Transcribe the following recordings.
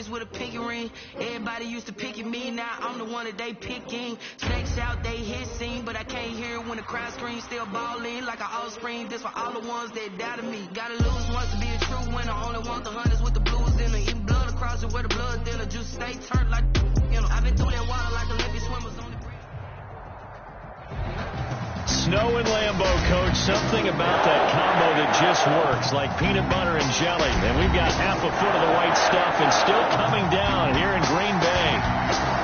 With a pinky ring, everybody used to pick at me. Now I'm the one that they picking. Snakes out, they hissing, but I can't hear it when the crowd screams. Still balling like an offspring. This for all the ones that doubted me. Gotta lose once to be a true winner. Only want the hunters with the blues in it. Eat blood across it where the blood thinner. Juice stay turned like, you know. I've been through that water like Olympic swimmers on the bridge. Snow and Lambeau, Coach. Something about that combo that just works, like peanut butter and jelly. And we've got half a foot of the white stuff and still coming down here in Green Bay.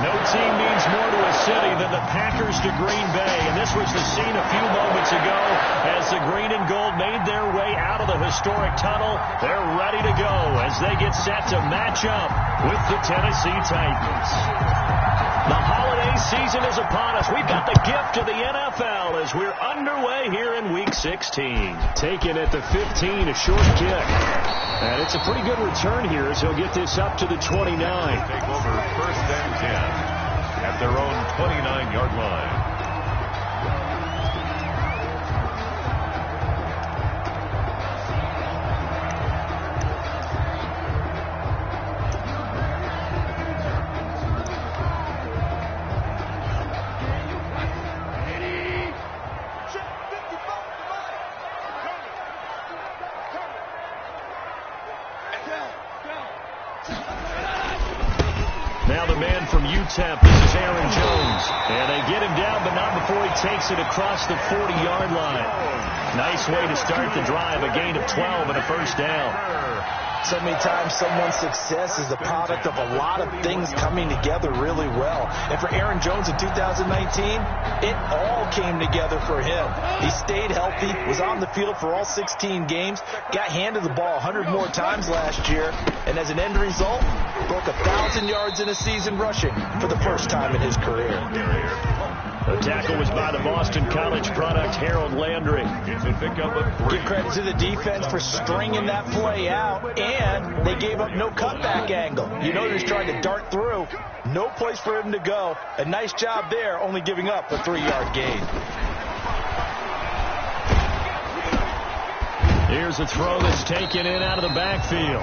No team means more to a city than the Packers to Green Bay. And this was the scene a few moments ago as the green and gold made their way out of the historic tunnel. They're ready to go as they get set to match up with the Tennessee Titans. The holiday season is upon us. We've got the gift of the NFL as we're underway here in Week 16. Taken at the 15, a short kick. And it's a pretty good return here as he'll get this up to the 29. Take over first and 10 at their own 29-yard line. Now the man from UTEP, this is Aaron Jones. And they get him down, but not before he takes it across the 40-yard line. Nice way to start the drive, a gain of 12 and a first down. So many times someone's success is the product of a lot of things coming together really well. And for Aaron Jones in 2019, it all came together for him. He stayed healthy, was on the field for all 16 games, got handed the ball 100 more times last year, and as an end result, broke 1,000 yards in a season rushing for the first time in his career. The tackle was by the Boston College product, Harold Landry. Give credit to the defense for stringing that play out, and they gave up no cutback angle. You know he was trying to dart through. No place for him to go. A nice job there, only giving up a 3-yard gain. Here's a throw that's taken in out of the backfield.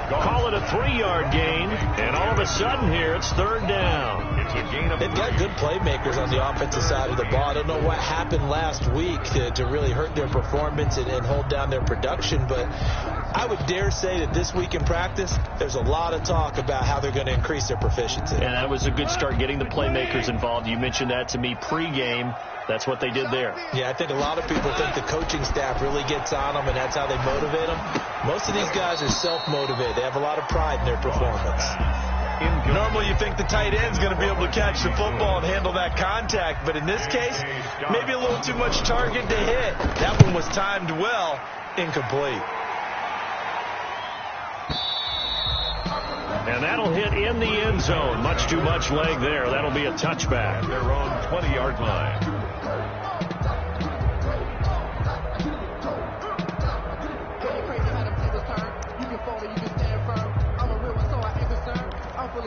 Call it a 3-yard gain, and all of a sudden here it's third down. They've got good playmakers on the offensive side of the ball. I don't know what happened last week to really hurt their performance and hold down their production, but I would dare say that this week in practice, there's a lot of talk about how they're going to increase their proficiency. And that was a good start, getting the playmakers involved. You mentioned that to me pregame. That's what they did there. Yeah, I think a lot of people think the coaching staff really gets on them, and that's how they motivate them. Most of these guys are self-motivated. They have a lot of pride in their performance. Normally you think the tight end's going to be able to catch the football and handle that contact, but in this case, maybe a little too much target to hit. That one was timed well, incomplete. And that'll hit in the end zone. Much too much leg there. That'll be a touchback. At their own 20-yard line.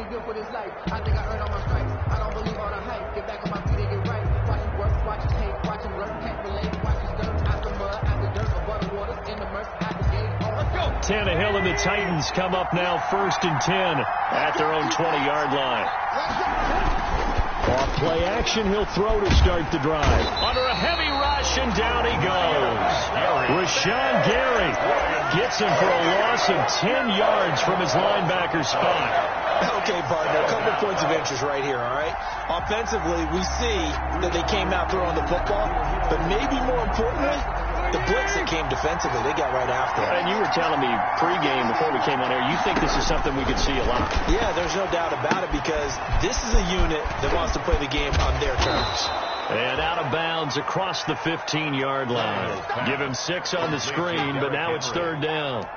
Good for this life. I think I earned all my stripes. I don't believe all the hype. Get back on my feet and get right. Watch it work, watch it take, watch it work, can't relate. Watch it stir, out the mud, out the dirt, above the waters, in the murk, out the gate. Oh, let's go. Tannehill and the Titans come up now 1st and 10 at their own 20-yard line. Off play action, he'll throw to start the drive. Under a heavy rush, and down he goes. Rashawn Gary gets him for a loss of 10 yards from his linebacker spot. Okay, partner, a couple points of interest right here, all right? Offensively, we see that they came out throwing the football, but maybe more importantly, the blitz that came defensively, they got right after it. And you were telling me pregame before we came on air, you think this is something we could see a lot. Yeah, there's no doubt about it, because this is a unit that wants to play the game on their terms. And out of bounds across the 15-yard line. Give him 6 on the screen, but now it's 3rd down.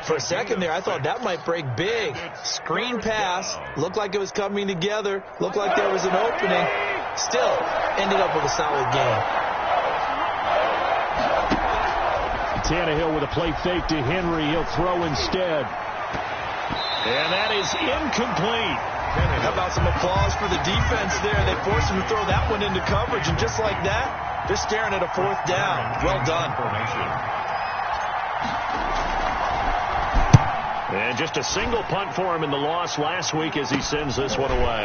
For a second there, I thought that might break big. Screen pass. Looked like it was coming together. Looked like there was an opening. Still, ended up with a solid game. Tannehill with a play fake to Henry. He'll throw instead. And that is incomplete. How about some applause for the defense there? They forced him to throw that one into coverage, and just like that, they're staring at a 4th down. Well done. And just a single punt for him in the loss last week as he sends this one away.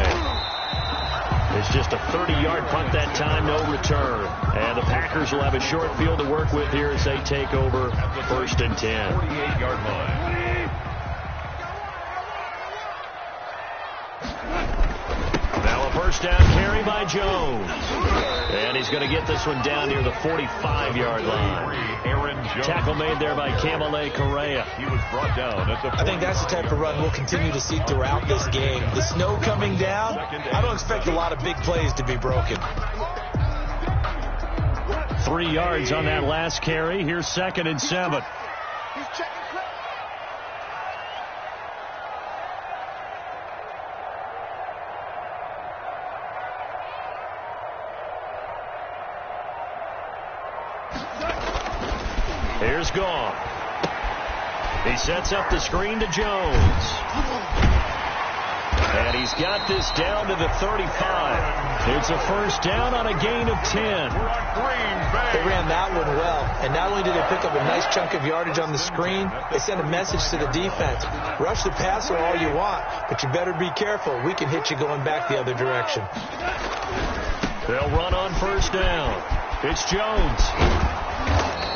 It's just a 30-yard punt that time, no return. And the Packers will have a short field to work with here as they take over 1st and 10. 48-yard line. Now a first down carry by Jones. And he's going to get this one down near the 45-yard line. Tackle made there by Kamale Correa. He was brought down at the I think that's the type of run we'll continue to see throughout this game. The snow coming down, I don't expect a lot of big plays to be broken. 3 yards on that last carry. Here's 2nd and 7. Here's Gone. He sets up the screen to Jones. And he's got this down to the 35. It's a first down on a gain of 10. They ran that one well. And not only did they pick up a nice chunk of yardage on the screen, they sent a message to the defense. Rush the passer all you want, but you better be careful. We can hit you going back the other direction. They'll run on first down. It's Jones.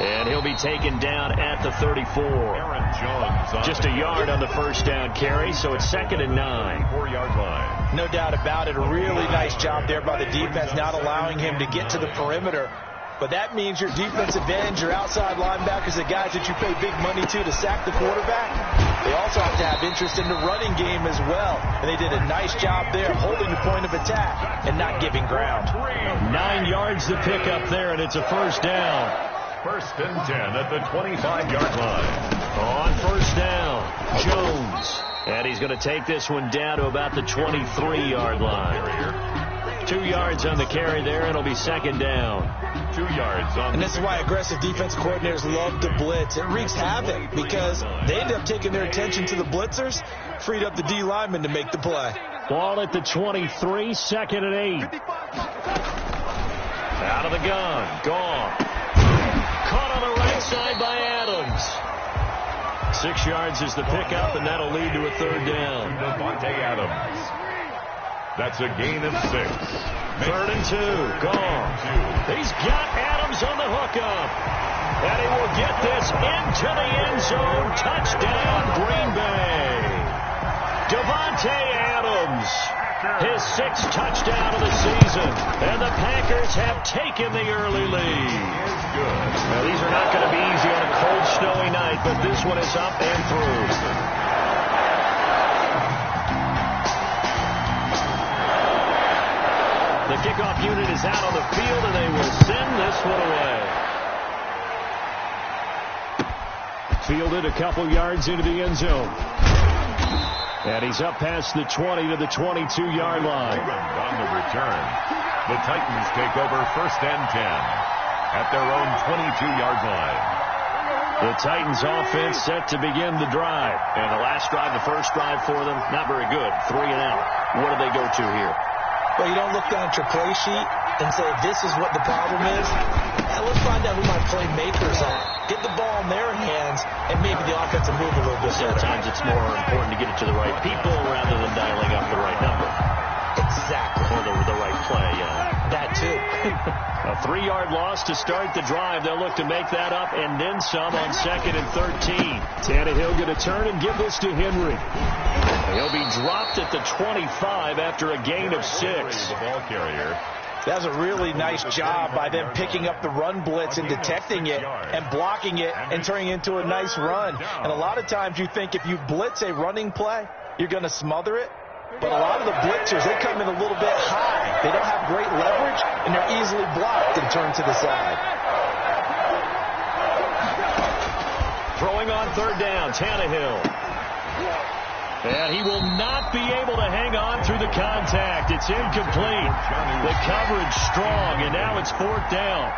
And he'll be taken down at the 34. Just a yard on the first down carry, so it's 2nd and 9. 4-yard line. No doubt about it. A really nice job there by the defense, not allowing him to get to the perimeter. But that means your defensive ends, your outside linebackers, the guys that you pay big money to sack the quarterback, they also have to have interest in the running game as well. And they did a nice job there holding the point of attack and not giving ground. 9 yards to pick up there, and it's a first down. 1st and 10 at the 25-yard line. On first down, Jones. And he's going to take this one down to about the 23-yard line. 2 yards on the carry there, and it'll be 2nd down. 2 yards on. And this is why aggressive defense coordinators love to blitz. It wreaks havoc because they end up taking their attention to the blitzers, freed up the D lineman to make the play. Ball at the 23, 2nd and 8. Out of the gun, Gone. Caught on the right side by Adams. 6 yards is the pickup, and that'll lead to a 3rd down. Devontae Adams. That's a gain of 6. 3rd and 2. Gone. He's got Adams on the hookup. And he will get this into the end zone. Touchdown, Green Bay. Devontae Adams. His 6th touchdown of the season. And the Packers have taken the early lead. Now, these are not going to be easy on a cold, snowy night, but this one is up and through. The kickoff unit is out on the field, and they will send this one away. Fielded a couple yards into the end zone. And he's up past the 20 to the 22-yard line. On the return, the Titans take over 1st and 10 at their own 22-yard line. The Titans offense set to begin the drive. And the last drive, the first drive for them, not very good. 3 and out. What do they go to here? Well, you don't look down at your play sheet and say, this is what the problem is. Let's find out who my playmakers are. Get the ball in their hands, and maybe the offense will move a little bit. Sometimes it's more important to get it to the right people rather than dialing up the right number. Exactly. Or the right A 3-yard loss to start the drive. They'll look to make that up and then some on 2nd and 13. Tannehill going to turn and give this to Henry. He'll be dropped at the 25 after a gain of 6. The ball carrier. That was a really nice job by them picking up the run blitz and detecting it and blocking it and turning it into a nice run. And a lot of times you think if you blitz a running play, you're going to smother it. But a lot of the blitzers, they come in a little bit high. They don't have great leverage, and they're easily blocked and turned to the side. Throwing on 3rd down, Tannehill. And he will not be able to hang on through the contact. It's incomplete. The coverage strong, and now it's 4th down.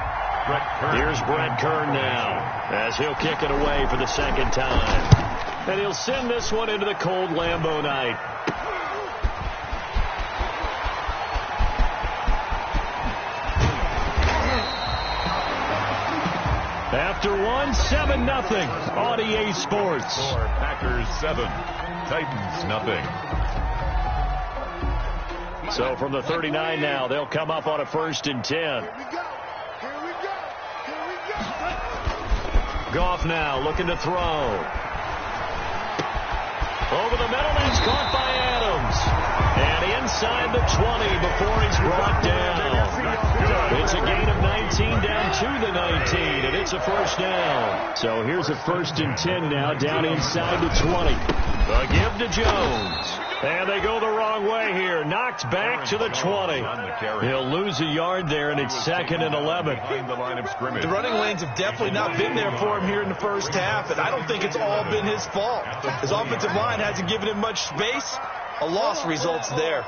Here's Brett Kern now, as he'll kick it away for the 2nd time. And he'll send this one into the cold Lambeau night. After 7-0 on EA Sports. Packers 7, Titans nothing. So from the 39 now, they'll come up on a 1st and 10. Goff now looking to throw. Over the middle, and he's caught by Adams. And inside the 20 before he's brought down. It's a gain of 19 down to the 19, and it's a 1st down. So here's a 1st and 10 now down inside the 20. The give to Jones. And they go the wrong way here. Knocked back to the 20. He'll lose a yard there, and it's 2nd and 11. The running lanes have definitely not been there for him here in the first half, and I don't think it's all been his fault. His offensive line hasn't given him much space. A loss results there.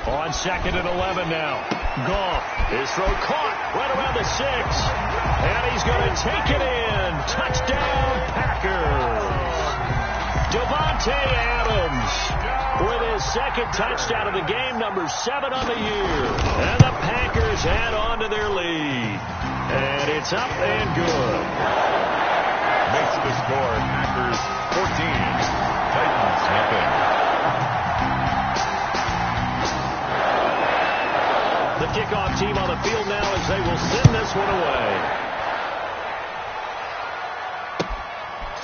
On 2nd and 11 now. Goff. His throw caught right around the 6. And he's going to take it in. Touchdown, Packers. Devontae Adams with his 2nd touchdown of the game, number 7 on the year. And the Packers add on to their lead. And it's up and good. Makes the score Packers 14, Titans nothing. The kickoff team on the field now as they will send this one away.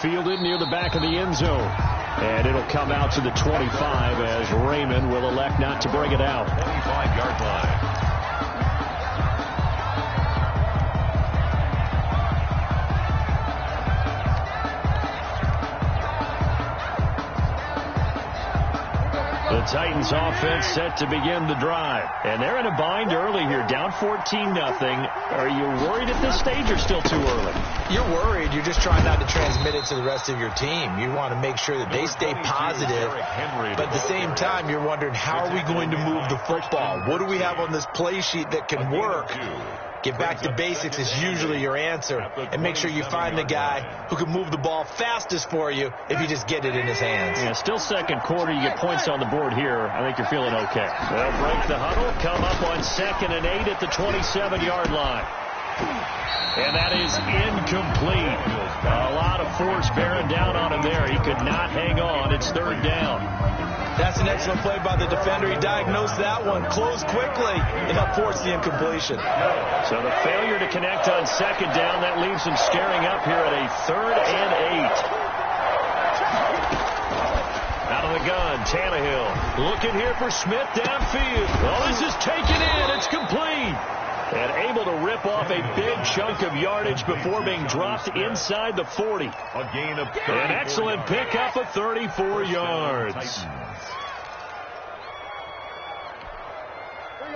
Fielded near the back of the end zone. And it'll come out to the 25 as Raymond will elect not to bring it out. 25-yard line. The Titans offense set to begin the drive. And they're in a bind early here, down 14-0. Are you worried at this stage or still too early? You're worried. You're just trying not to transmit it to the rest of your team. You want to make sure that they stay positive. But at the same time, you're wondering, how are we going to move the football? What do we have on this play sheet that can work? Get back to basics is usually your answer. And make sure you find the guy who can move the ball fastest for you if you just get it in his hands. Yeah, still 2nd quarter. You get points on the board here. I think you're feeling okay. They'll break the huddle. Come up on 2nd and 8 at the 27-yard line. And that is incomplete. A lot of force bearing down on him there. He could not hang on. It's 3rd down. That's an excellent play by the defender. He diagnosed that one, closed quickly, and helped force the incompletion. So the failure to connect on 2nd down, that leaves him staring up here at a 3rd and 8. Out of the gun, Tannehill. Looking here for Smith downfield. Oh, this is taken in. It's complete. And able to rip off a big chunk of yardage before being dropped inside the 40. A gain of 30. An excellent pickup of 34 yards.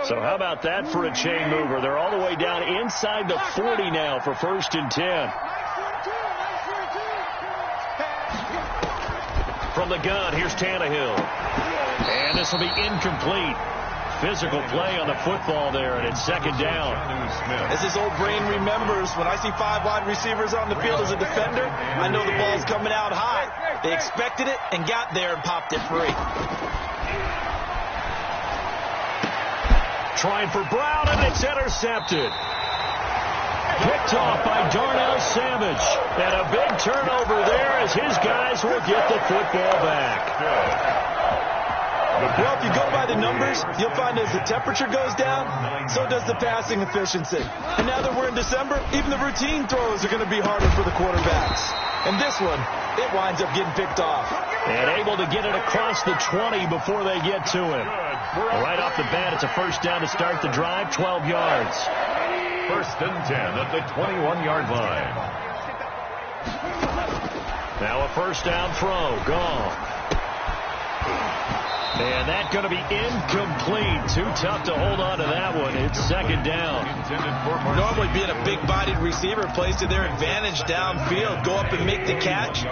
So how about that for a chain mover? They're all the way down inside the 40 now for 1st and 10. From the gun, here's Tannehill. And this will be incomplete. Physical play on the football there, and it's 2nd down. As his old brain remembers, when I see 5 wide receivers on the field as a defender, I know the ball's coming out high. They expected it and got there and popped it free. Trying for Brown, and it's intercepted. Picked off by Darnell Savage. And a big turnover there as his guys will get the football back. The Well, if you go by the numbers, you'll find as the temperature goes down, so does the passing efficiency. And now that we're in December, even the routine throws are going to be harder for the quarterbacks. And this one, it winds up getting picked off. And able to get it across the 20 before they get to him. Right off the bat, it's a first down to start the drive, 12 yards. First and 10 at the 21-yard line. Now a first down throw. Gone. And that's going to be incomplete. Too tough to hold on to that one. It's second down. Normally being a big-bodied receiver plays to their advantage downfield. Go up and make the catch,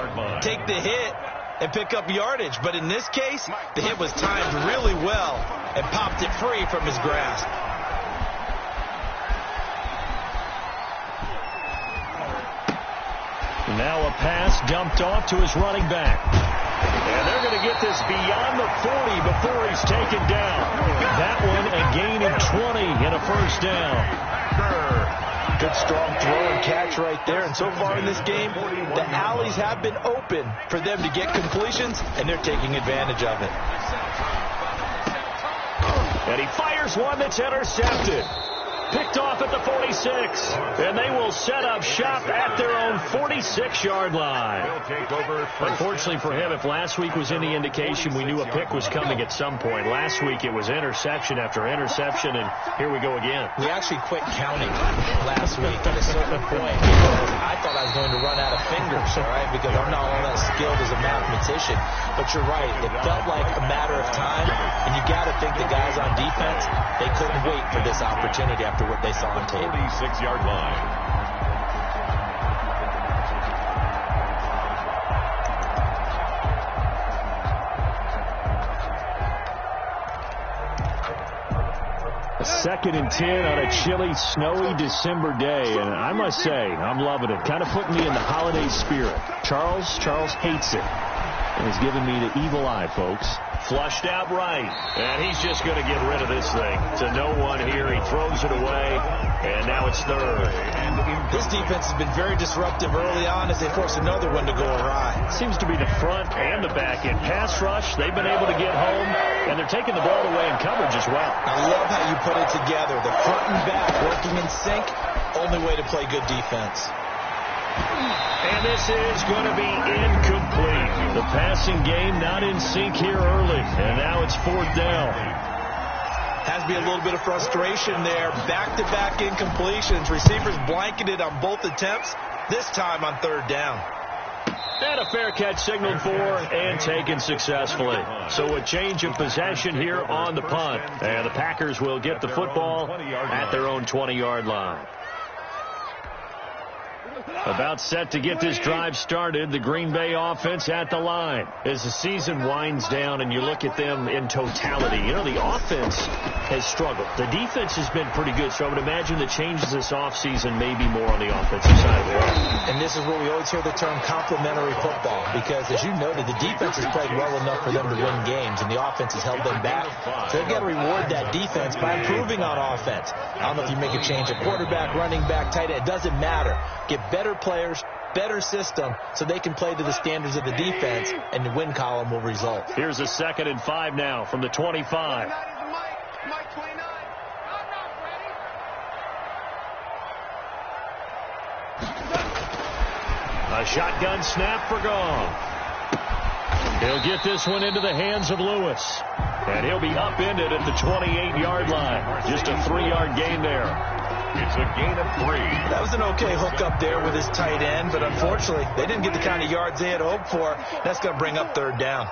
take the hit, and pick up yardage. But in this case, the hit was timed really well and popped it free from his grasp. Now a pass dumped off to his running back. And they're going to get this beyond the 40 before he's taken down. That one a gain of 20 and a first down. Good strong throw and catch right there. And so far in this game, the alleys have been open for them to get completions, and they're taking advantage of it. And he fires one that's intercepted. Picked off at the 46. And they will set up shop at their own 46-yard line. Unfortunately for him, if last week was any indication, we knew a pick was coming at some point. Last week it was interception after interception, and here we go again. We actually quit counting last week at a certain point because I thought I was going to run out of fingers, all right, because I'm not all that skilled as a mathematician. But you're right. It felt like a matter of time, and you got to think the guys on defense, they couldn't wait for this opportunity after what they saw on tape. 46-yard line. A second and 10 on a chilly, snowy December day, and I must say, I'm loving it. Kind of putting me in the holiday spirit. Charles hates it, and he's giving me the evil eye, folks. Flushed out right, and he's just going to get rid of this thing. To no one here, he throws it away, and now it's third. This defense has been very disruptive early on as they force another one to go awry. Seems to be the front and the back end. Pass rush, they've been able to get home, and they're taking the ball away in coverage as well. I love how you put it together. The front and back working in sync, only way to play good defense. And this is going to be incomplete. The passing game not in sync here early, and now it's fourth down. Has to be a little bit of frustration there. Back-to-back incompletions. Receivers blanketed on both attempts, this time on third down. And a fair catch signaled for and taken successfully. So a change of possession here on the punt. And the Packers will get the football at their own 20-yard line. About set to get this drive started, the Green Bay offense at the line. As the season winds down and you look at them in totality, you know, the offense has struggled. The defense has been pretty good, so I would imagine the changes this offseason may be more on the offensive side of the ball. And this is where we always hear the term complementary football, because as you noted, the defense has played well enough for them to win games, and the offense has held them back. So they've got to reward that defense by improving on offense. I don't know if you make a change at quarterback, running back, tight end. It doesn't matter. Get better players, better system, so they can play to the standards of the defense, and the win column will result. Here's a 2nd and 5 now from the 25. A shotgun snap for Gong. He'll get this one into the hands of Lewis. And he'll be upended at the 28-yard line. Just a 3-yard gain there. It's a gain of 3. That was an okay hook up there with his tight end, but unfortunately, they didn't get the kind of yards they had hoped for. That's going to bring up third down.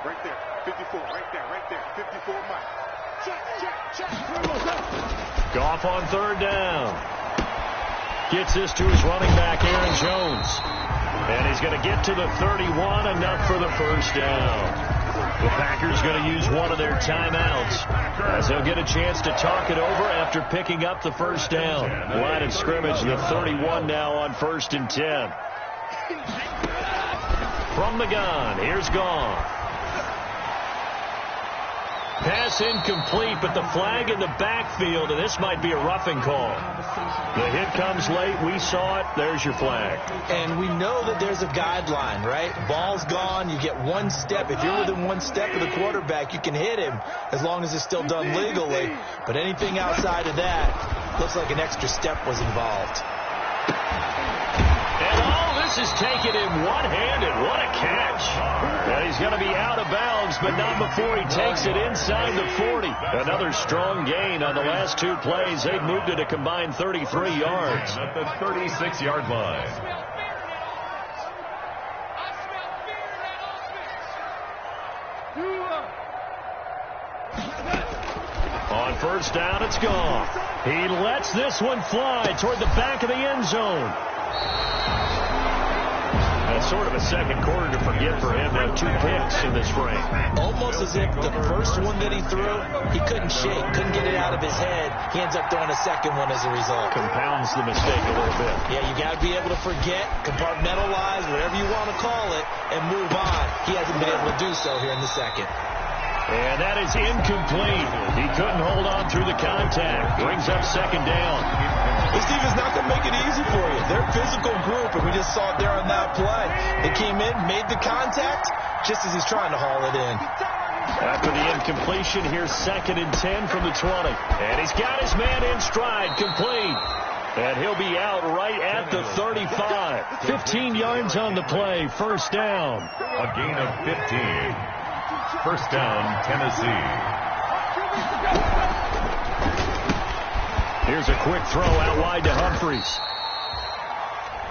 Right there, 54, right there, 54 Mike. Check. Goff on third down. Gets this to his running back, Aaron Jones. And he's going to get to the 31, enough for the first down. The Packers going to use one of their timeouts as they'll get a chance to talk it over after picking up the first down. Line of scrimmage, the 31 now on 1st and 10. From the gun, here's Gong. Pass incomplete, but the flag in the backfield, and this might be a roughing call. The hit comes late. We saw it. There's your flag. And we know that there's a guideline, right? Ball's gone. You get one step. If you're within one step of the quarterback, you can hit him as long as it's still done legally. But anything outside of that looks like an extra step was involved. And all this is taken in one-handed. What a catch. And he's going to be out of bounds, but not before he takes it inside the 40. Another strong gain on the last two plays. They've moved it a combined 33 yards. At the 36-yard line. On first down, it's gone. He lets this one fly toward the back of the end zone. That's sort of a second quarter to forget for him. Now 2 picks in this frame. Almost as if the first one that he threw, he couldn't shake, couldn't get it out of his head. He ends up throwing a second one as a result. Compounds the mistake a little bit. Yeah, you got to be able to forget, compartmentalize, whatever you want to call it, and move on. He hasn't been able to do so here in the second. And that is incomplete. He couldn't hold on through the contact. Brings up second down. This defense not going to make it easy for you. They're a physical group, and we just saw it there on that play. They came in, made the contact, just as he's trying to haul it in. After the incompletion, here's 2nd and 10 from the 20. And he's got his man in stride, complete. And he'll be out right at the 35. 15 yards on the play, first down. A gain of 15. First down, Tennessee. Here's a quick throw out wide to Humphries.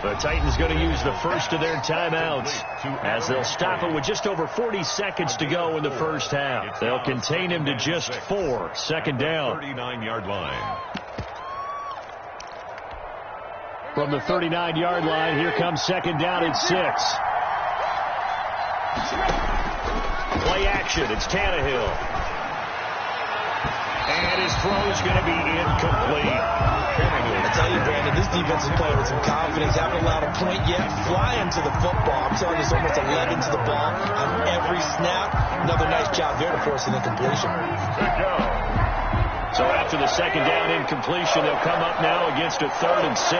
The Titans going to use the first of their timeouts as they'll stop it with just over 40 seconds to go in the first half. They'll contain him to just 4. Second down. 39-yard line. From the 39-yard line, here comes second down at 6. Play action. It's Tannehill. And his throw's going to be incomplete. I tell you, Brandon, this defense is playing with some confidence. Haven't allowed a point yet. Flying to the football. I'm telling you, it's almost 11 to the ball on every snap. Another nice job there to force an incompletion. Good go. So after the second down incompletion, they'll come up now against a 3rd and 6.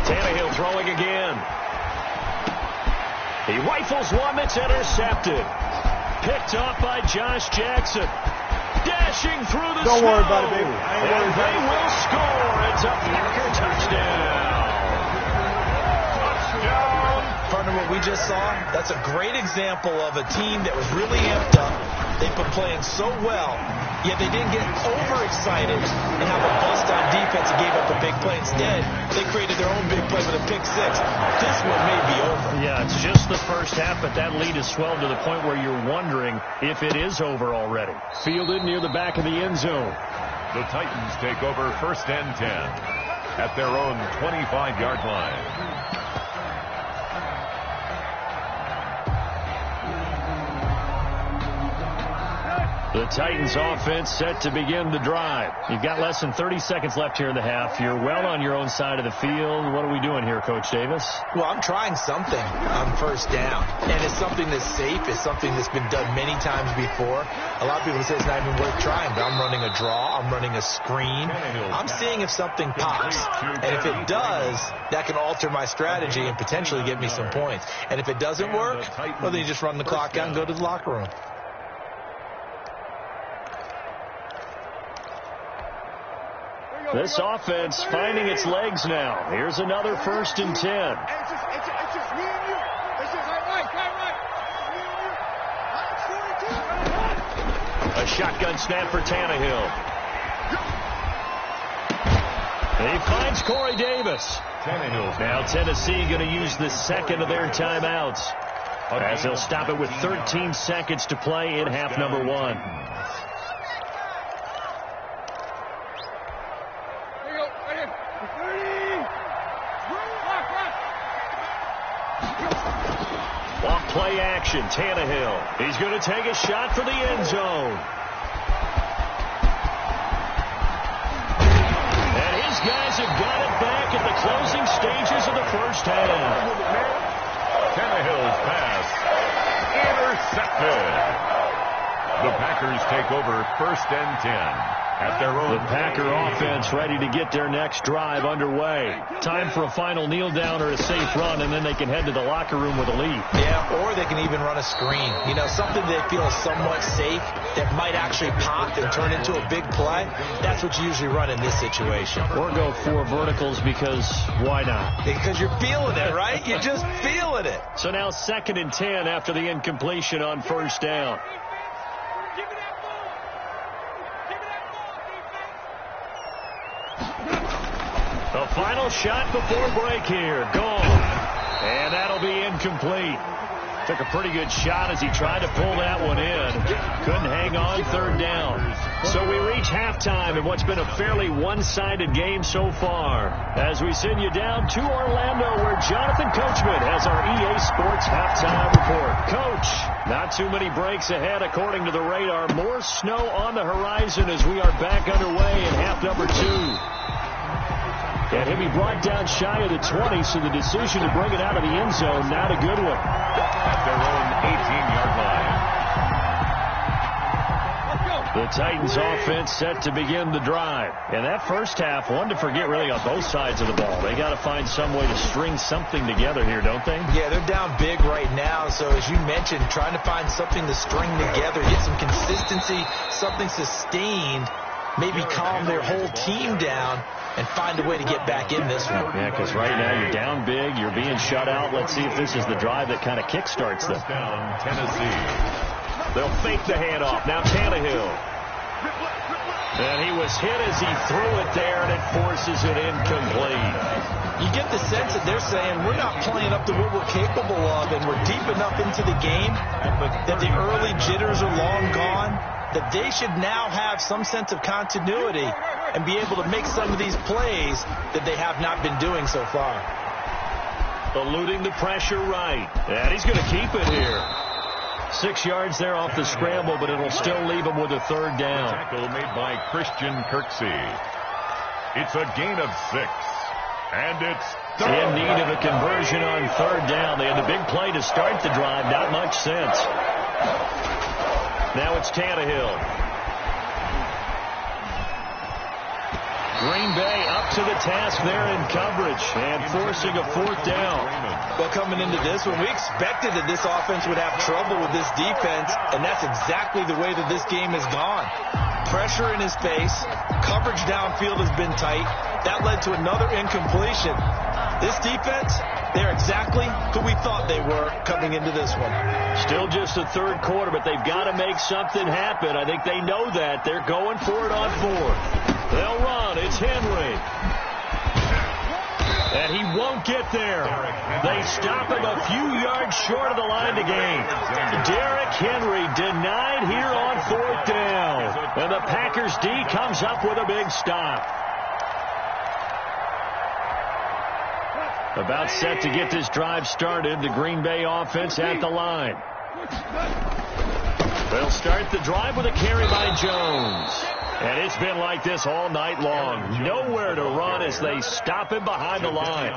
Tannehill throwing again. He rifles one that's intercepted. Picked off by Josh Jackson. Dashing through the snow. Don't worry about it, baby. And they will score. It's a Packer touchdown. Partner, what we just saw, that's a great example of a team that was really amped up. They've been playing so well, yet they didn't get overexcited and have a bust on defense and gave up a big play. Instead, they created their own big play with a pick 6. This one may be over. Yeah, it's just the first half, but that lead has swelled to the point where you're wondering if it is over already. Fielded near the back of the end zone. The Titans take over first and 10 at their own 25-yard line. The Titans offense set to begin the drive. You've got less than 30 seconds left here in the half. You're well on your own side of the field. What are we doing here, Coach Davis? Well, I'm trying something on first down. And it's something that's safe. It's something that's been done many times before. A lot of people say it's not even worth trying, but I'm running a draw. I'm running a screen. I'm seeing if something pops. And if it does, that can alter my strategy and potentially get me some points. And if it doesn't work, well, then you just run the clock out and go to the locker room. This offense finding its legs now. Here's another first and 10. It's just me and you. It's just right. A shotgun snap for Tannehill. He finds Corey Davis. Now Tennessee going to use the second of their timeouts as they'll stop it with 13 seconds to play in half number 1. Play action, Tannehill. He's going to take a shot for the end zone. And his guys have got it back at the closing stages of the first half. pass. Intercepted. The Packers take over 1st and 10. At their own. The Packer offense ready to get their next drive underway. Time for a final kneel down or a safe run, and then they can head to the locker room with a lead. Yeah, or they can even run a screen. You know, something they feel is somewhat safe that might actually pop and turn into a big play. That's what you usually run in this situation. Or go 4 verticals because why not? Because you're feeling it, right? You're just feeling it. So now 2nd and 10 after the incompletion on 1st down. The final shot before break here. Gone. And that'll be incomplete. Took a pretty good shot as he tried to pull that one in. Couldn't hang on 3rd down. So we reach halftime in what's been a fairly one-sided game so far. As we send you down to Orlando, where Jonathan Coachman has our EA Sports halftime report. Coach, not too many breaks ahead according to the radar. More snow on the horizon as we are back underway in half number 2. And he'll be brought down shy of the 20, so the decision to bring it out of the end zone, not a good one. At their own 18-yard line. The Titans offense set to begin the drive. And that first half, one to forget really on both sides of the ball. They got to find some way to string something together here, don't they? Yeah, they're down big right now. So as you mentioned, trying to find something to string together, get some consistency, something sustained, maybe calm their whole team down and find a way to get back in this one. Yeah, because right now you're down big, you're being shut out. Let's see if this is the drive that kind of kickstarts them. Down Tennessee. They'll fake the handoff. Now Tannehill. And he was hit as he threw it there, and it forces it incomplete. You get the sense that they're saying we're not playing up to what we're capable of, and we're deep enough into the game that the early jitters are long gone, that they should now have some sense of continuity and be able to make some of these plays that they have not been doing so far. Eluding the pressure right. And he's going to keep it here. 6 yards there off the scramble, but it'll still leave him with a 3rd down. Tackle made by Christian Kirksey. It's a gain of 6. And it's in need of a conversion on 3rd down. They had the big play to start the drive. Not much sense. Now it's Tannehill. Green Bay up to the task there in coverage and forcing a 4th down. Well, coming into this one, we expected that this offense would have trouble with this defense, and that's exactly the way that this game has gone. Pressure in his face, coverage downfield has been tight. That led to another incompletion. This defense, they're exactly who we thought they were coming into this one. Still just the 3rd quarter, but they've got to make something happen. I think they know that. They're going for it on 4th. They'll run. It's Henry. And he won't get there. They stop him a few yards short of the line to gain. Derrick Henry denied here on 4th down. And the Packers D comes up with a big stop. About set to get this drive started. The Green Bay offense at the line. They'll start the drive with a carry by Jones. And it's been like this all night long. Nowhere to run as they stop him behind the line.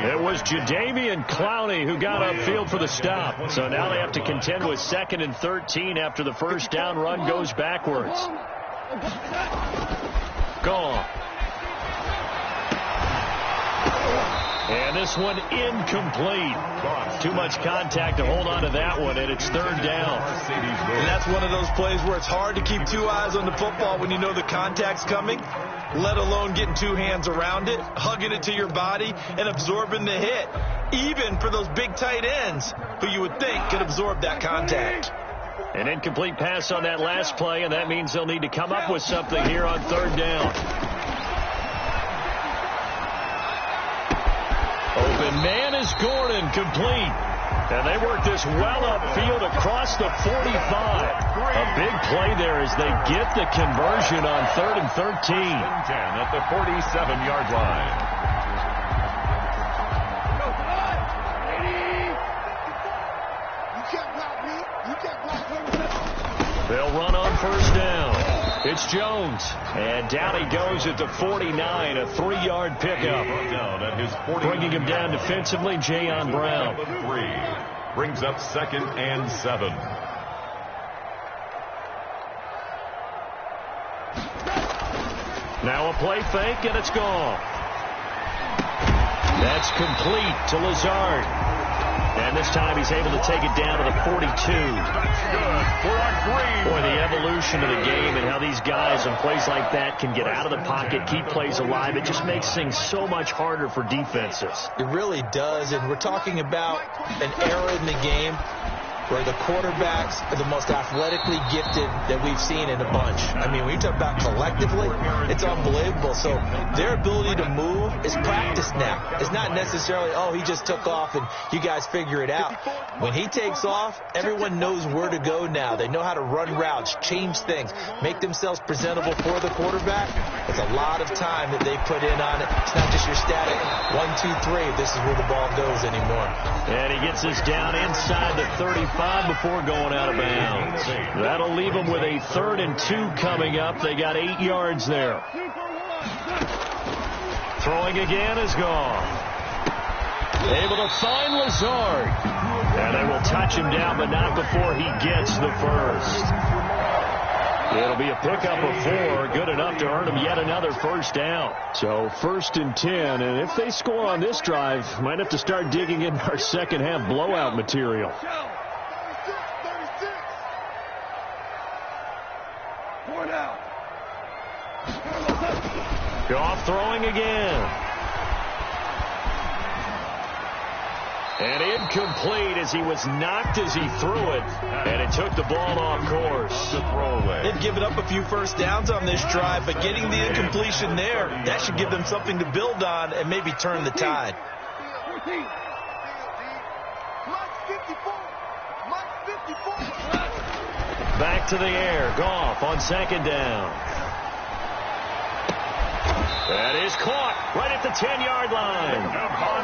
It was Jadeveon Clowney who got upfield for the stop. So now they have to contend with 2nd and 13 after the 1st down run goes backwards. Gone. And this one incomplete. Too much contact to hold on to that one, and it's 3rd down. And that's one of those plays where it's hard to keep 2 eyes on the football when you know the contact's coming, let alone getting 2 hands around it, hugging it to your body, and absorbing the hit. Even for those big tight ends who you would think could absorb that contact. An incomplete pass on that last play, and that means they'll need to come up with something here on 3rd down. Open man is Gordon, complete. And they work this well upfield across the 45. A big play there as they get the conversion on 3rd and 13. 10 at the 47-yard line. They'll run on 1st down. It's Jones. And down he goes at the 49, a 3-yard pickup. Bringing him down defensively, Jayon Brown. brings up 2nd and 7. Now a play fake, and it's gone. That's complete to Lazard. And this time he's able to take it down to the 42. That's good for a green. Boy, the evolution of the game and how these guys on plays like that can get out of the pocket, keep plays alive, it just makes things so much harder for defenses. It really does, and we're talking about an era in the game where the quarterbacks are the most athletically gifted that we've seen in a bunch. I mean, when you talk about collectively, it's unbelievable. So their ability to move is practiced now. It's not necessarily, oh, he just took off and you guys figure it out. When he takes off, everyone knows where to go now. They know how to run routes, change things, make themselves presentable for the quarterback. It's a lot of time that they put in on it. It's not just your static 1, 2, 3. This is where the ball goes anymore. And he gets us down inside the 35 before going out of bounds. That'll leave them with a 3rd and 2 coming up. They got 8 yards there. Throwing again is gone. Able to find Lazard. And they will touch him down, but not before he gets the first. It'll be a pickup of 4, good enough to earn him yet another first down. So 1st and 10, and if they score on this drive, might have to start digging in our second half blowout material. Goff throwing again. And incomplete as he was knocked as he threw it. And it took the ball off course. The throwaway. They've given up a few first downs on this drive, but getting the incompletion there, that should give them something to build on and maybe turn the tide. Back to the air. Goff on 2nd down. That is caught right at the 10-yard line.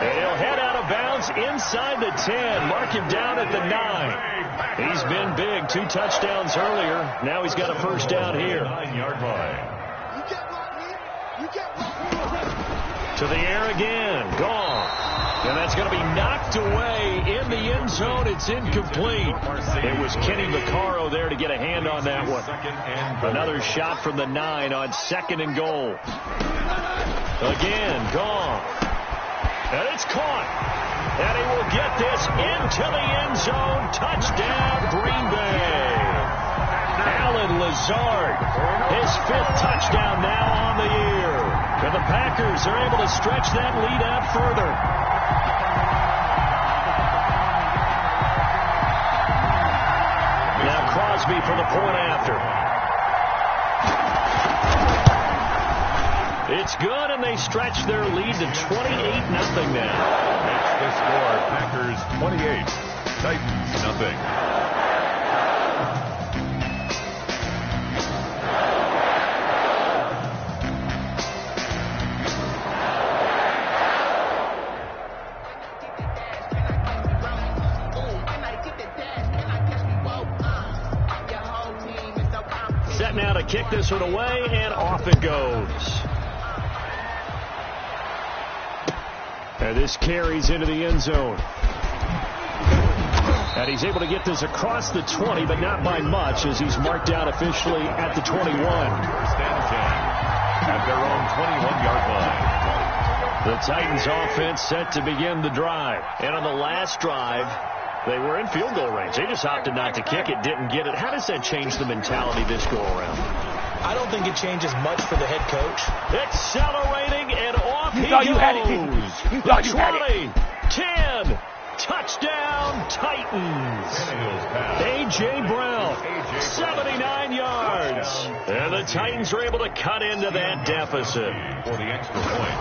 And he'll head out of bounds inside the 10. Mark him down at the 9. He's been big. 2 touchdowns earlier. Now he's got a first down here. 9-yard line. To the air again. Gone. And that's going to be knocked away in the end zone. It's incomplete. It was Kenny Vaccaro there to get a hand on that one. Another shot from the 9 on 2nd and goal. Again, gone. And it's caught. And he will get this into the end zone. Touchdown, Green Bay. Alan Lazard, his 5th touchdown now on the year. And the Packers are able to stretch that lead out further. Now Crosby for the point after. It's good, and they stretch their lead to 28-0 now. That's the score. Packers 28, Titans 0. Set now to kick this one away, and off it goes. And this carries into the end zone. And he's able to get this across the 20, but not by much, as he's marked down officially at the 21. 1st and 10 at their own 21-yard line. The Titans offense set to begin the drive. And on the last drive, they were in field goal range. They just opted not to kick it, didn't get it. How does that change the mentality this go around? I don't think it changes much for the head coach. Accelerating, and off he thought goes. you had it, Pete. You thought you had it. 20, 10, touchdown Titans. A.J. Brown, 79 yards. And the Titans are able to cut into that deficit. For the extra point.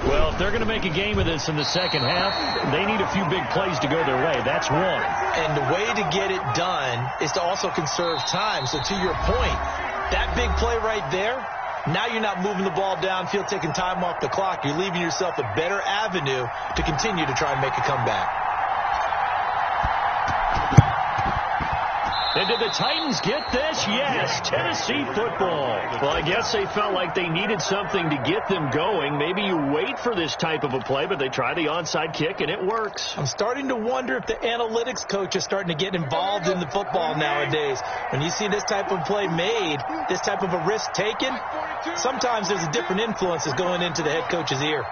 Well, if they're going to make a game of this in the second half, they need a few big plays to go their way. That's one. And the way to get it done is to also conserve time. So to your point, that big play right there, now you're not moving the ball downfield, taking time off the clock. You're leaving yourself a better avenue to continue to try and make a comeback. And did the Titans get this? Yes, Tennessee football. Well, I guess they felt like they needed something to get them going. Maybe you wait look for this type of a play, but they try the onside kick, and it works. I'm starting to wonder if the analytics coach is starting to get involved in the football nowadays. When you see this type of play made, this type of a risk taken, sometimes there's a different influence that's going into the head coach's ear.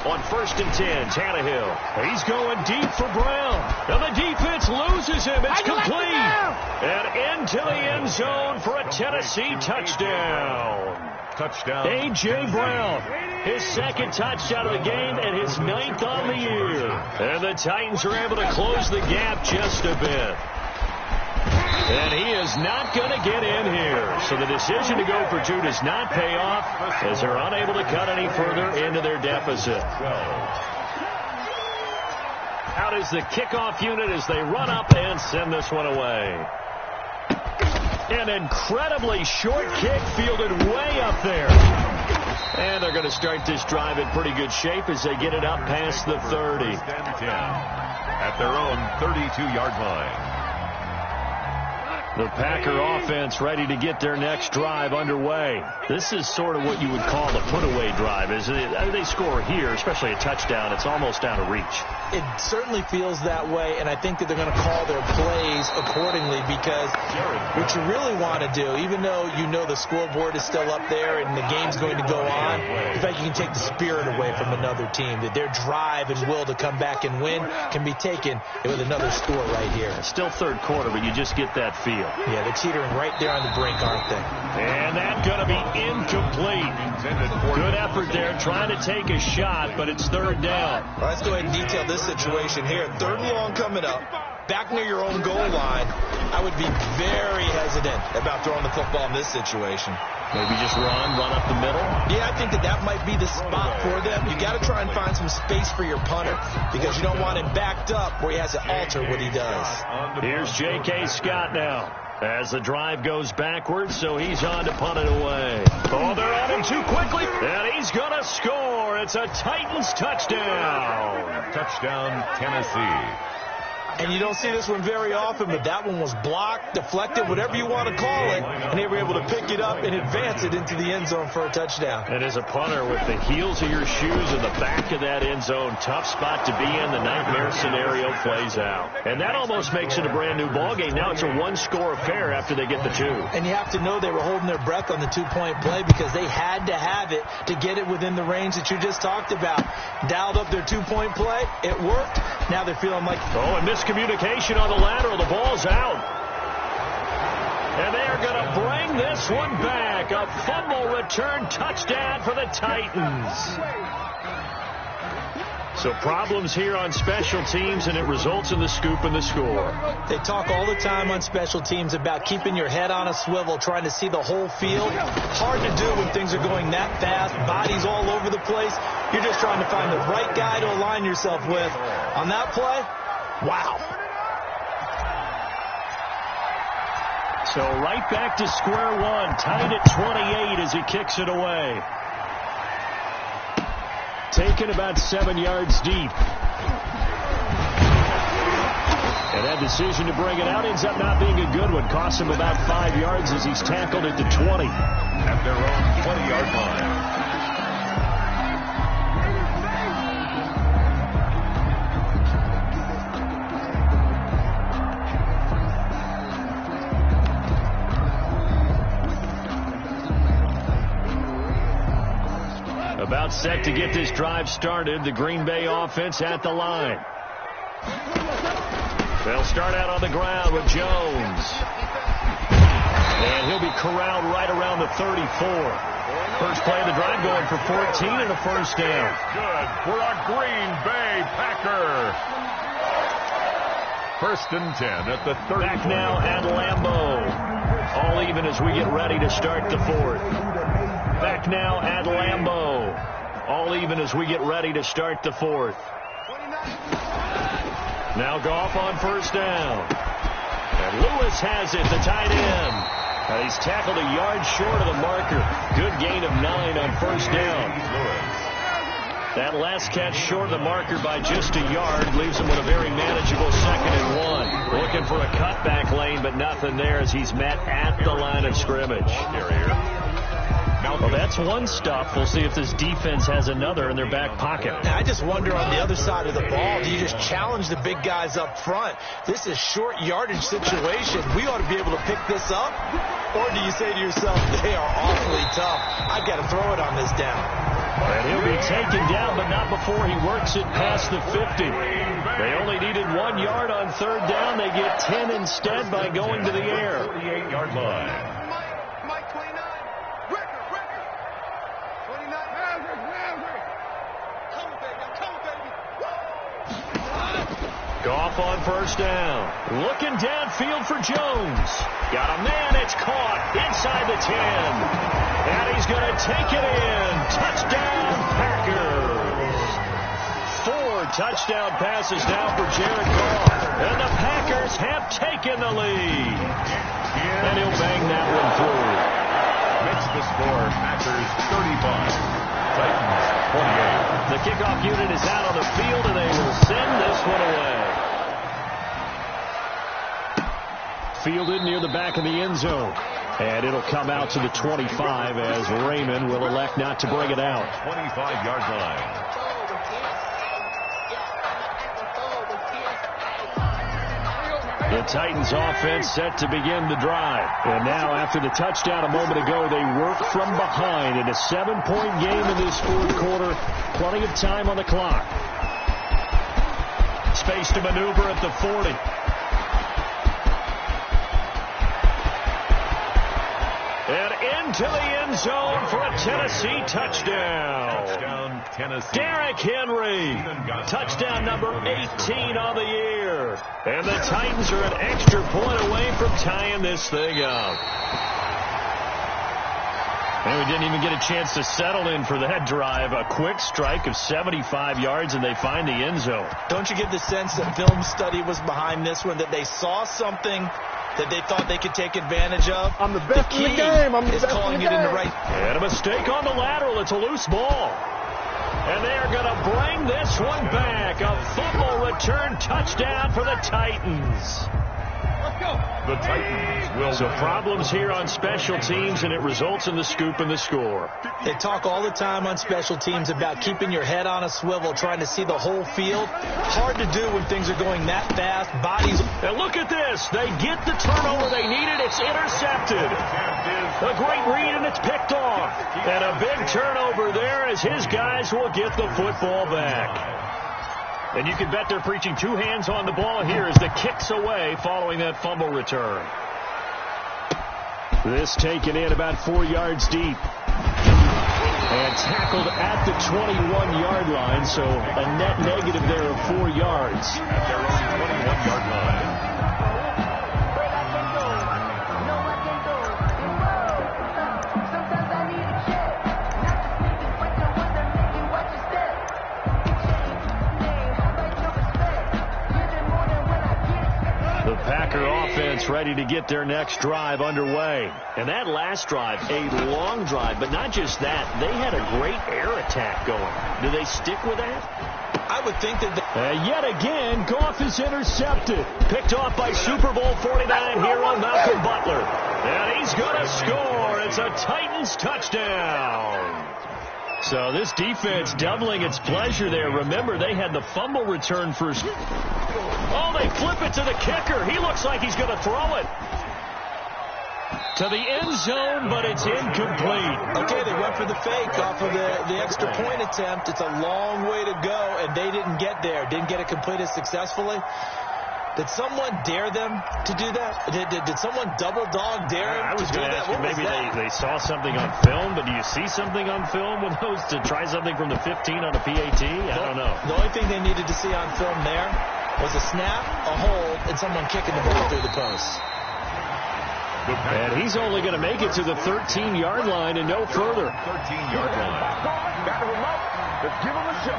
On 1st and 10, Tannehill. He's going deep for Brown. And the defense loses him. It's complete. And into the end zone for a Tennessee touchdown. Touchdown. A.J. Brown, his second touchdown of the game and his 9th on the year. And the Titans are able to close the gap just a bit. And he is not going to get in here. So the decision to go for 2 does not pay off as they're unable to cut any further into their deficit. Out is the kickoff unit as they run up and send this one away. An incredibly short kick fielded way up there. And they're going to start this drive in pretty good shape as they get it up past the 30. At their own 32-yard line. The Packer offense ready to get their next drive underway. This is sort of what you would call the put-away drive. As they score here, especially a touchdown, it's almost out of reach. It certainly feels that way, and I think that they're going to call their plays accordingly because what you really want to do, even though you know the scoreboard is still up there and the game's going to go on, in fact, you can take the spirit away from another team, that their drive and will to come back and win can be taken with another score right here. It's still third quarter, but you just get that feel. Yeah, they're teetering right there on the brink, aren't they? And that's going to be incomplete. Good effort there, trying to take a shot, but it's third down. Well, let's go ahead and detail this situation here. 3rd and long coming up, back near your own goal line. I would be very hesitant about throwing the football in this situation. Maybe just run up the middle? Yeah, I think that might be the spot for them. You got to try and find some space for your punter because you don't want him backed up where he has to alter what he does. Here's J.K. Scott now as the drive goes backwards, so he's on to punt it away. Oh, they're on him too quickly, and he's going to score. It's a Titans touchdown. Touchdown, Tennessee. And you don't see this one very often, but that one was blocked, deflected, whatever you want to call it, and they were able to pick it up and advance it into the end zone for a touchdown. And as a punter, with the heels of your shoes in the back of that end zone, tough spot to be in. The nightmare scenario plays out. And that almost makes it a brand new ballgame. Now it's a one-score affair after they get the 2. And you have to know they were holding their breath on the 2-point play because they had to have it to get it within the range that you just talked about. Dialed up their 2-point play. It worked. Now they're feeling like... Oh, and miscommunication on the lateral. The ball's out. And they are going to bring this one back. A fumble return touchdown for the Titans. So problems here on special teams, and it results in the scoop and the score. They talk all the time on special teams about keeping your head on a swivel, trying to see the whole field. Hard to do when things are going that fast, bodies all over the place. You're just trying to find the right guy to align yourself with. On that play, wow. So right back to square one, tied at 28 as he kicks it away. Taken about 7 yards deep. And that decision to bring it out ends up not being a good one. Costs him about 5 yards as he's tackled at the 20. At their own 20-yard line. About set to get this drive started. The Green Bay offense at the line. They'll start out on the ground with Jones. And he'll be corralled right around the 34. First play of the drive going for 14 and a first down. Good for a Green Bay Packer. 1st and 10 at the 30. Back now at Lambeau. All even as we get ready to start the 4th. Back now at Lambeau. All even as we get ready to start the 4th. Now Goff on first down. And Lewis has it, the tight end. And he's tackled a yard short of the marker. Good gain of 9 on first down. That last catch short of the marker by just a yard leaves him with a very manageable 2nd and 1. Looking for a cutback lane, but nothing there as he's met at the line of scrimmage. Well, that's one stuff. We'll see if this defense has another in their back pocket. I just wonder on the other side of the ball, do you just challenge the big guys up front? This is short yardage situation. We ought to be able to pick this up. Or do you say to yourself, they are awfully tough. I got to throw it on this down. And he'll be taken down, but not before he works it past the 50. They only needed 1 yard on third down. They get 10 instead by going to the air. 48-yard line. Goff on first down. Looking downfield for Jones. Got a man. It's caught inside the 10. And he's going to take it in. Touchdown, Packers. 4 touchdown passes now for Jared Goff. And the Packers have taken the lead. And he'll bang that one through. Makes the score Packers 35. Titans 28. The kickoff unit is out on the field, and they will send this one away. Fielded near the back of the end zone. And it'll come out to the 25 as Raymond will elect not to bring it out. 25-yard line. The Titans offense set to begin the drive. And now after the touchdown a moment ago, they work from behind in a 7-point game in this fourth quarter. Plenty of time on the clock. Space to maneuver at the 40. And into the end zone for a Tennessee touchdown. Touchdown, Tennessee. Derrick Henry. Touchdown number 18 on the year. And the Titans are an extra point away from tying this thing up. And we didn't even get a chance to settle in for that drive. A quick strike of 75 yards, and they find the end zone. Don't you get the sense that film study was behind this one, that they saw something that they thought they could take advantage of? I'm the best in the game. I'm the is best calling in the it in game. the right. And a mistake on the lateral. It's a loose ball. And they are going to bring this one back. A fumble return touchdown for the Titans. The Titans will. So problems here on special teams, and it results in the scoop and the score. They talk all the time on special teams about keeping your head on a swivel, trying to see the whole field. Hard to do when things are going that fast. Bodies. And look at this. They get the turnover they needed. It's intercepted. A great read, and it's picked off. And a big turnover there as his guys will get the football back. And you can bet they're preaching 2 hands on the ball here as the kick's away following that fumble return. This taken in about 4 yards deep. And tackled at the 21-yard line, so a net negative there of 4 yards. At their own 21-yard line. Packer offense ready to get their next drive underway. And that last drive, a long drive, but not just that. They had a great air attack going. Do they stick with that? I would think that. Yet again, Goff is intercepted. Picked off by Super Bowl 49 hero Malcolm Butler. And he's going to score. It's a Titans touchdown. So this defense doubling its pleasure there. Remember, they had the fumble return first. Oh, they flip it to the kicker. He looks like he's going to throw it to the end zone, but it's incomplete. Okay, they went for the fake off of the extra point attempt. It's a long way to go, and they didn't get there. Didn't get it completed successfully. Did someone dare them to do that? Did someone double dog dare them to do that? What maybe they saw something on film, but do you see something on film with those to try something from the 15 on a PAT? I don't know. The only thing they needed to see on film there was a snap, a hold, and someone kicking the ball through the post. And he's only going to make it to the 13-yard line and no further. 13-yard line. Batter him up. Let's give him a show.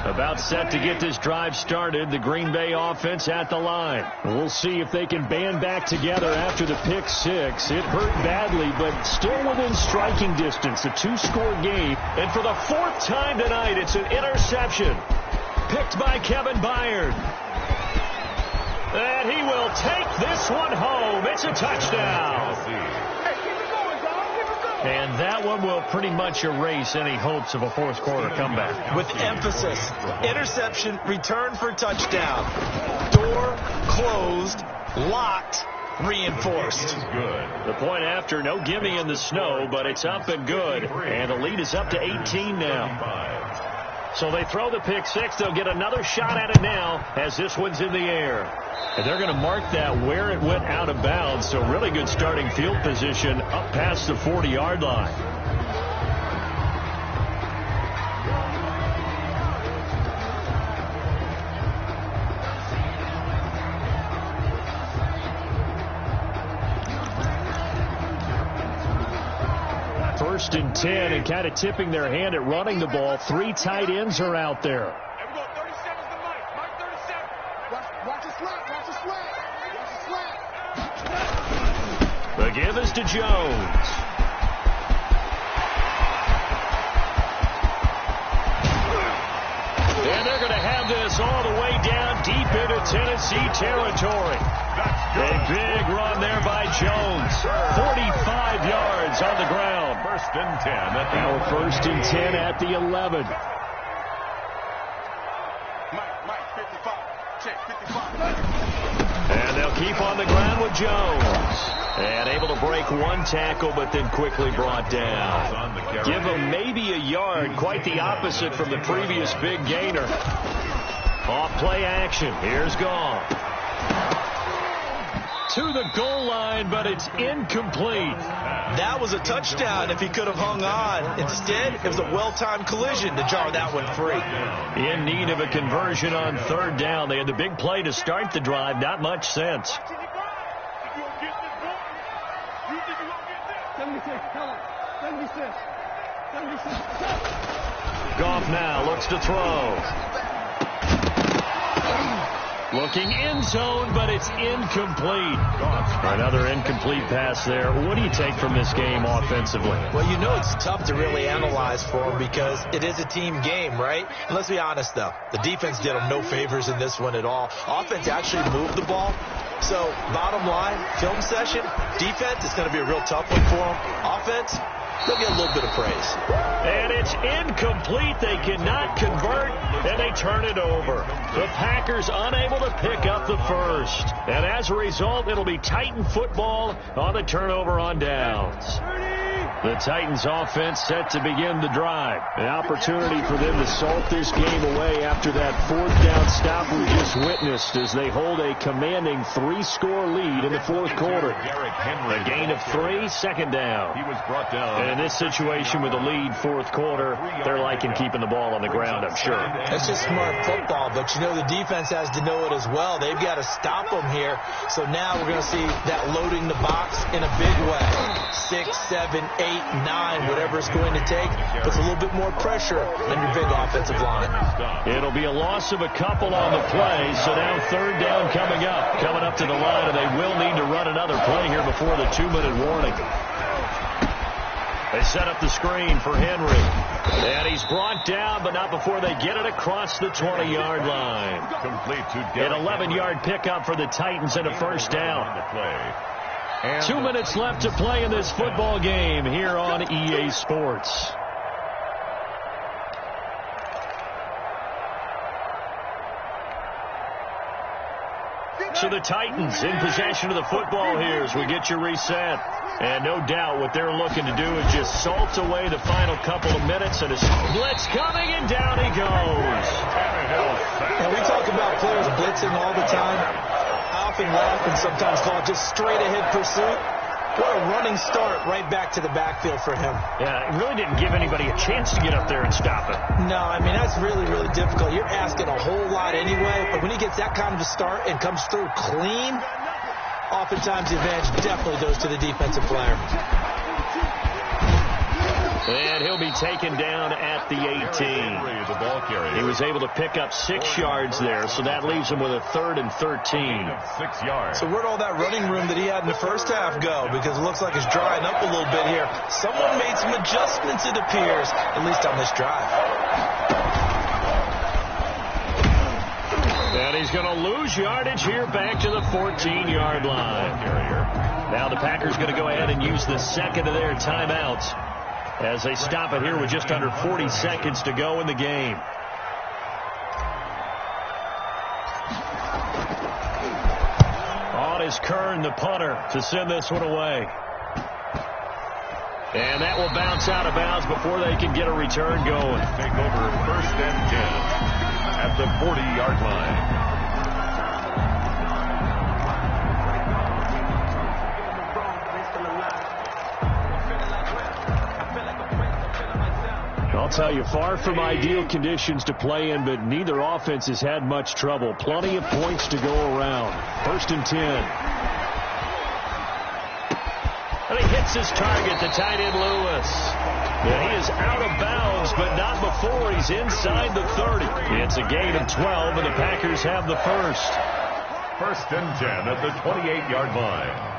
About set to get this drive started, the Green Bay offense at the line. We'll see if they can band back together after the pick six. It hurt badly, but still within striking distance. A two-score game. And for the fourth time tonight, it's an interception. Picked by Kevin Byard. And he will take this one home. It's a touchdown. And that one will pretty much erase any hopes of a fourth quarter comeback. With emphasis, interception, return for touchdown. Door closed, locked, reinforced. The point after, no gimme in the snow, but it's up and good. And the lead is up to 18 now. So they throw the pick six. They'll get another shot at it now as this one's in the air. And they're going to mark that where it went out of bounds. So really good starting field position up past the 40-yard line. First and 10, and kind of tipping their hand at running the ball. Three tight ends are out there. The give is to Jones. And they're going to have this all the way down deep into Tennessee territory. A big run there by Jones. 45 yards on the ground. First and 10. Now first and 10 at the 11. Mike, 55. Check, 55. And they'll keep on the ground with Jones. And able to break one tackle, but then quickly brought down. Give him maybe a yard. Quite the opposite from the previous big gainer. Off play action. Here's Goff. To the goal line, but it's incomplete. That was a touchdown if he could have hung on. Instead, it was a well-timed collision to jar that one free. In need of a conversion on third down. They had the big play to start the drive. Not much sense. Goff now looks to throw. Looking in zone, but it's incomplete. Another incomplete pass there. What do you take from this game offensively? Well, you know it's tough to really analyze for them because it is a team game, right? And let's be honest, though. The defense did them no favors in this one at all. Offense actually moved the ball. So, bottom line, film session, defense is going to be a real tough one for them. Offense, they'll get a little bit of praise. And it's incomplete. They cannot convert, and they turn it over. The Packers unable to pick up the first. And as a result, it'll be Titan football on the turnover on downs. The Titans offense set to begin the drive. An opportunity for them to salt this game away after that fourth down stop we just witnessed as they hold a commanding three-score lead in the fourth quarter. A gain of 3, second down. He was brought down. And in this situation with the lead fourth quarter, they're liking keeping the ball on the ground, I'm sure. That's just smart football, but you know the defense has to know it as well. They've got to stop them here. So now we're going to see that loading the box in a big way. 6, 7, 8, 9, whatever it's going to take, puts a little bit more pressure on your big offensive line. It'll be a loss of a couple on the play, so now third down coming up. Coming up to the line, and they will need to run another play here before the 2-minute warning. They set up the screen for Henry. And he's brought down, but not before they get it across the 20-yard line. Complete to An 11-yard pickup for the Titans and a first down. 2 minutes left to play in this football game here on EA Sports. So the Titans in possession of the football here as we get you reset. And no doubt what they're looking to do is just salt away the final couple of minutes. And a blitz coming, and down he goes. And we talk about players blitzing all the time. I often laugh and sometimes call it just straight-ahead pursuit. What a running start right back to the backfield for him. Yeah, it really didn't give anybody a chance to get up there and stop it. No, I mean, that's really, really difficult. You're asking a whole lot anyway, but when he gets that kind of a start and comes through clean, oftentimes the advantage definitely goes to the defensive player. And he'll be taken down at the 18. He was able to pick up 6 yards there, so that leaves him with a 3rd and 13. 6 yards. So where'd all that running room that he had in the first half go? Because it looks like it's drying up a little bit here. Someone made some adjustments, it appears, at least on this drive. And he's going to lose yardage here back to the 14-yard line. Now the Packers going to go ahead and use the second of their timeouts as they stop it here with just under 40 seconds to go in the game. On is Kern, the punter, to send this one away. And that will bounce out of bounds before they can get a return going. Take over 1st and 10 at the 40-yard line. I'll tell you, far from ideal conditions to play in, but neither offense has had much trouble. Plenty of points to go around. 1st and 10. And he hits his target, the tight end Lewis. And he is out of bounds, but not before he's inside the 30. It's a gain of 12, and the Packers have the first. 1st and 10 at the 28-yard line.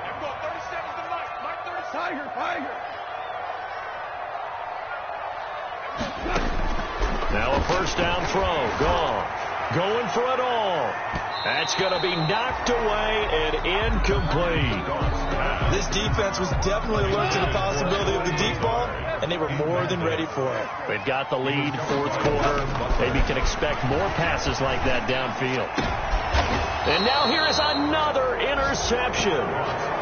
Now a 1st down throw. Gone. Going for it all. That's going to be knocked away and incomplete. This defense was definitely alert to the possibility of the deep ball, and they were more than ready for it. They've got the lead, 4th quarter. Maybe can expect more passes like that downfield. And now here is another interception.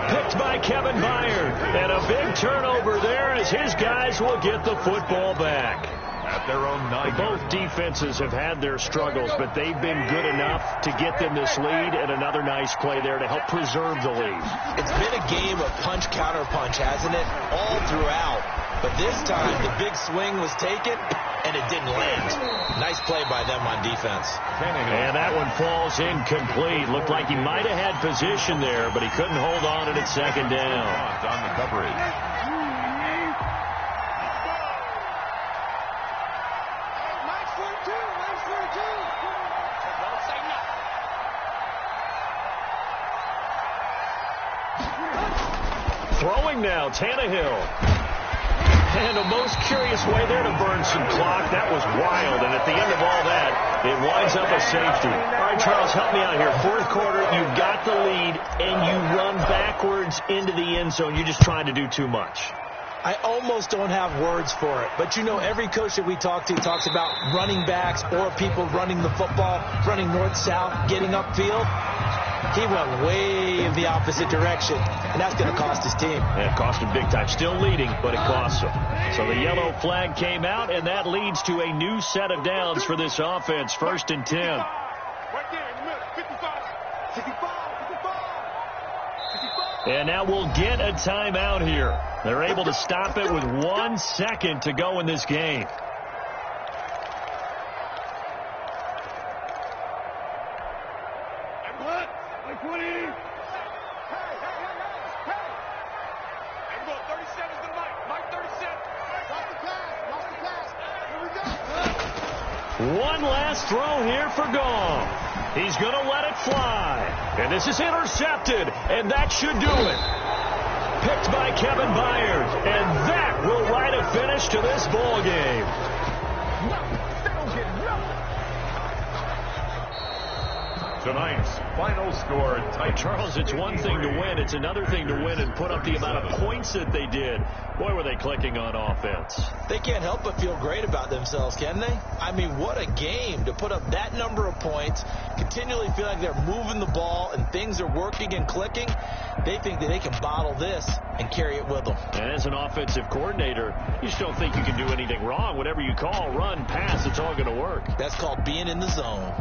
Picked by Kevin Byard. And a big turnover there as his guys will get the football back. At their own 9. Both defenses have had their struggles, but they've been good enough to get them this lead, and another nice play there to help preserve the lead. It's been a game of punch-counter-punch, hasn't it? All throughout. But this time, the big swing was taken, and it didn't land. Nice play by them on defense. And that one falls incomplete. Looked like he might have had position there, but he couldn't hold on at 2nd down. On the coverage. Throwing now, Tannehill. And the most curious way there to burn some clock. That was wild, and at the end of all that, it winds up a safety. All right, Charles, help me out here. 4th quarter, you've got the lead, and you run backwards into the end zone. You're just trying to do too much. I almost don't have words for it. But, you know, every coach that we talk to talks about running backs or people running the football, running north-south, getting upfield. He went way in the opposite direction, and that's going to cost his team. Yeah, it cost him big time. Still leading, but it costs him. So the yellow flag came out, and that leads to a new set of downs for this offense. 1st and 10. Right there in the middle, 55. 65. And now we'll get a timeout here. They're able to stop it with 1 second to go in this game. One last throw here for Goff. He's going to let it fly. And this is intercepted, and that should do it. Picked by Kevin Byard, and that will write a finish to this ball game. Tonight's final score. Charles, it's one thing to win. It's another thing to win and put up the amount of points that they did. Boy, were they clicking on offense. They can't help but feel great about themselves, can they? I mean, what a game to put up that number of points, continually feel like they're moving the ball and things are working and clicking. They think that they can bottle this and carry it with them. And as an offensive coordinator, you just don't think you can do anything wrong. Whatever you call, run, pass, it's all going to work. That's called being in the zone.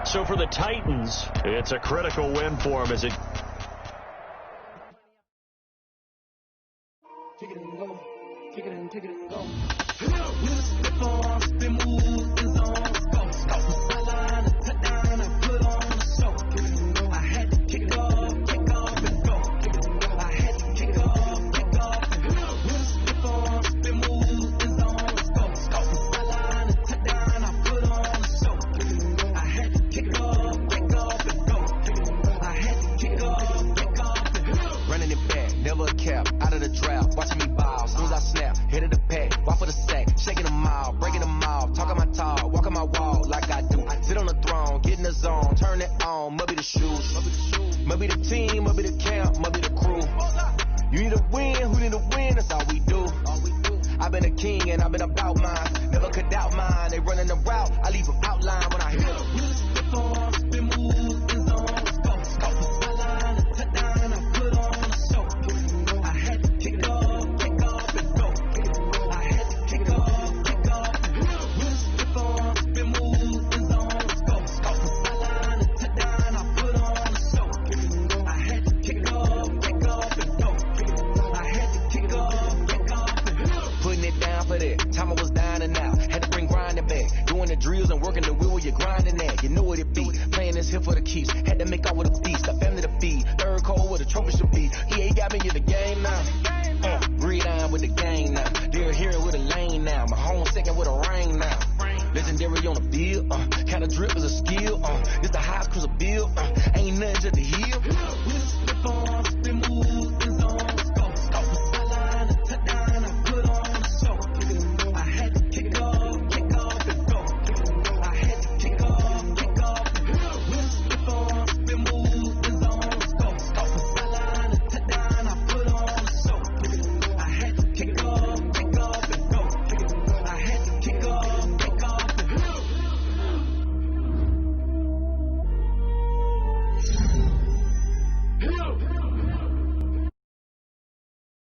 So for the Titans, it's a critical win for them as it... Take it and go. Take it and go. shoes. Maybe the team, maybe the camp, maybe the crew. You need a win, who need a win, that's all we do. I've been a king and I've been about mine. Never could doubt mine. They running the route, I leave them outline when I hit them. Spin moves, in zone, let's go. Scope the sideline, and touchdown, I put on a show. I had to kick off and go. I had to kick off and go. Spin moves, in zone, let's go. Scope the sideline, and touchdown, I put on a show. I had to kick off and go. I had to kick off and go. Putting it down for that. Time I was down and out. Had to bring grinding back. Doing the drills and working the wheel where you're grinding at. You know what it be. Playing this here for the keeps. Had to make out with a feast. A family to feed. Third cold where the trophy should be. EA got me in the game now. Breed on with the game now. They're here with a lane now. My home second with a rain now. Legendary on the field. Kinda drip is a skill. It's the highest cruiser bill. Ain't nothing to the hill. We just slip on.